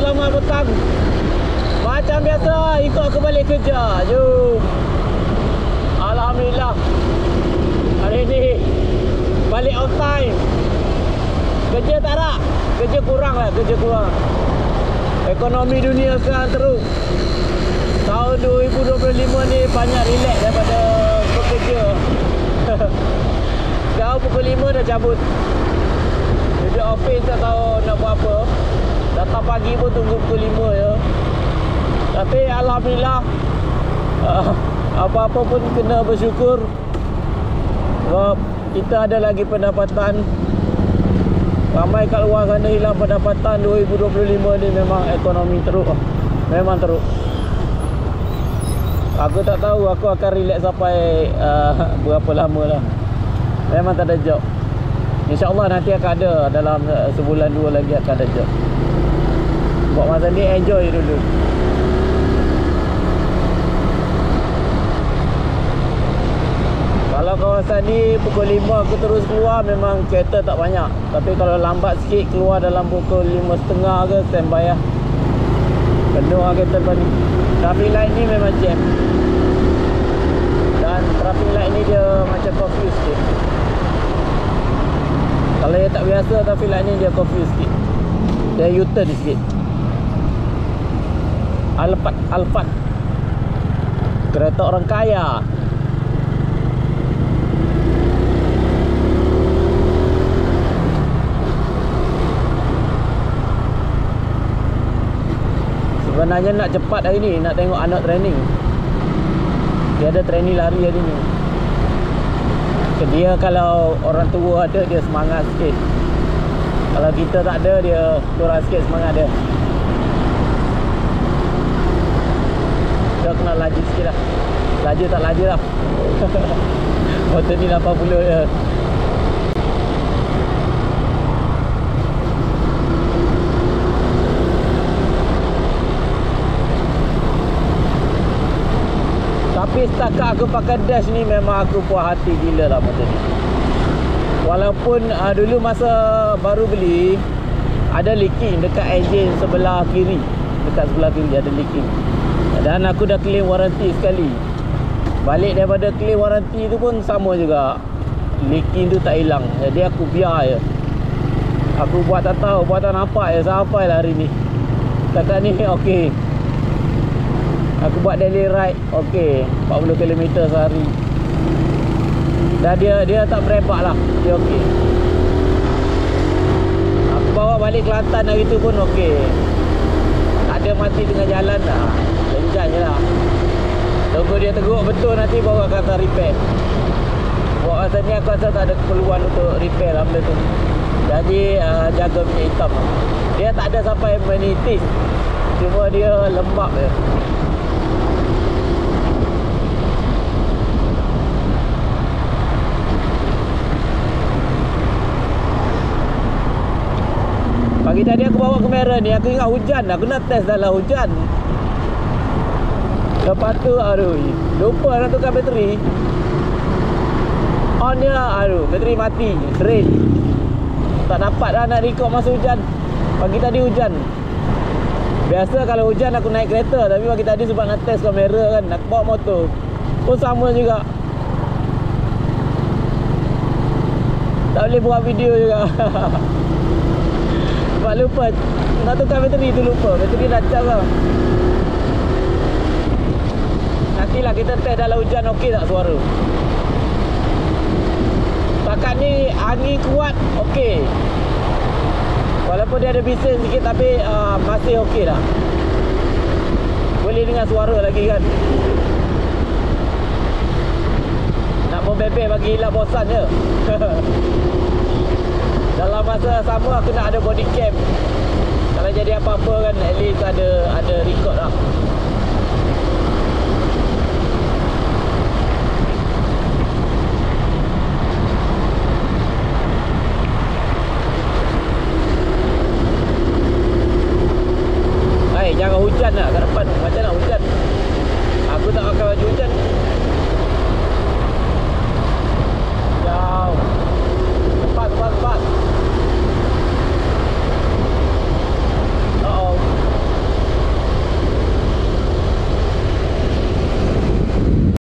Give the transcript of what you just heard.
selamat petang. Macam biasa, ikut aku balik kerja. Jom. Alhamdulillah, hari ni balik on time. Kerja tak ada, kerja kurang lah, kerja kurang. Ekonomi dunia sekarang teruk. Tahun 2025 ni banyak relax daripada bekerja. Sekarang pukul 5 dah cabut. Duduk office tak tahu nak buat apa. Datang pagi pun tunggu pukul 5 je. Tapi Alhamdulillah, apa-apa pun kena bersyukur. Sebab kita ada lagi pendapatan. Ramai kat luar sana hilang pendapatan. 2025 ni memang ekonomi teruk. Memang teruk. Aku tak tahu aku akan relax sampai berapa lama lah. Memang tak ada job. InsyaAllah nanti akan ada. Dalam sebulan 2 lagi akan ada job. Buat masa ni enjoy dulu. Kalau kawasan ni pukul 5 aku terus keluar, memang kereta tak banyak. Tapi kalau lambat sikit keluar dalam pukul 5.30 ke, standby lah. Penuh lah kereta lepas ni. Traffic light ni memang jam. Dan traffic light ni dia macam confused sikit. Kalau dia tak biasa, traffic light ni dia confused sikit. Dia U-turn sikit. Alphard. Kereta orang kaya. Sebenarnya nak cepat hari ni, nak tengok anak training. Dia ada training lari hari ni. Dia kalau orang tua ada, dia semangat sikit. Kalau kita tak ada, dia kurang sikit semangat dia. Dia kena laju sikit lah. Laju tak laju lah. Motor ni 80 je. Tapi setakat aku pakai dash ni, memang aku puas hati gila lah motor ni. Walaupun dulu masa baru beli, ada leaking dekat engine sebelah kiri. Dekat sebelah kiri ada leaking. Dan aku dah claim warranty sekali. Balik daripada claim warranty tu pun sama juga, leaking tu tak hilang. Jadi aku biar je. Aku buat tak tahu, buat tak nampak je. Sampai lah hari ni. Setakat ni okey. Aku buat daily ride okey, 40 km sehari. Dan dia tak berebak lah. Dia okey. Aku bawa balik Kelantan hari tu pun okey. Tak ada mati tengah jalan dah. Lenjan je lah. Tunggu dia teruk betul, nanti bawa ke atas repair. Buat masa ni aku rasa tak ada keperluan untuk repair lah benda tu. Jadi jaga minyak hitam lah. Dia tak ada sampai menitis. Cuma dia lembab je. Pagi tadi aku bawa kamera ni, aku ingat hujan. Aku nak test dalam hujan. Lepas tu, aduh, lupa nak tukar bateri. On je lah, aduh, bateri mati. Drain. Tak dapat dah nak record masa hujan. Pagi tadi hujan. Biasa kalau hujan aku naik kereta. Tapi pagi tadi sebab nak test kamera kan, nak bawa motor pun sama juga. Tak boleh buat video juga. Sebab lupa nak tukar bateri tu, lupa. Bateri dah cap lah. Nantilah kita test dalam hujan okey tak suara. Setakat ni angin kuat okey. Walaupun dia ada bising sikit, tapi masih okey dah. Boleh dengar suara lagi kan. Nak membebek bagi hilang bosan je. Dalam masa sama aku nak ada body cam. Kalau jadi apa-apa kan, at least ada record lah.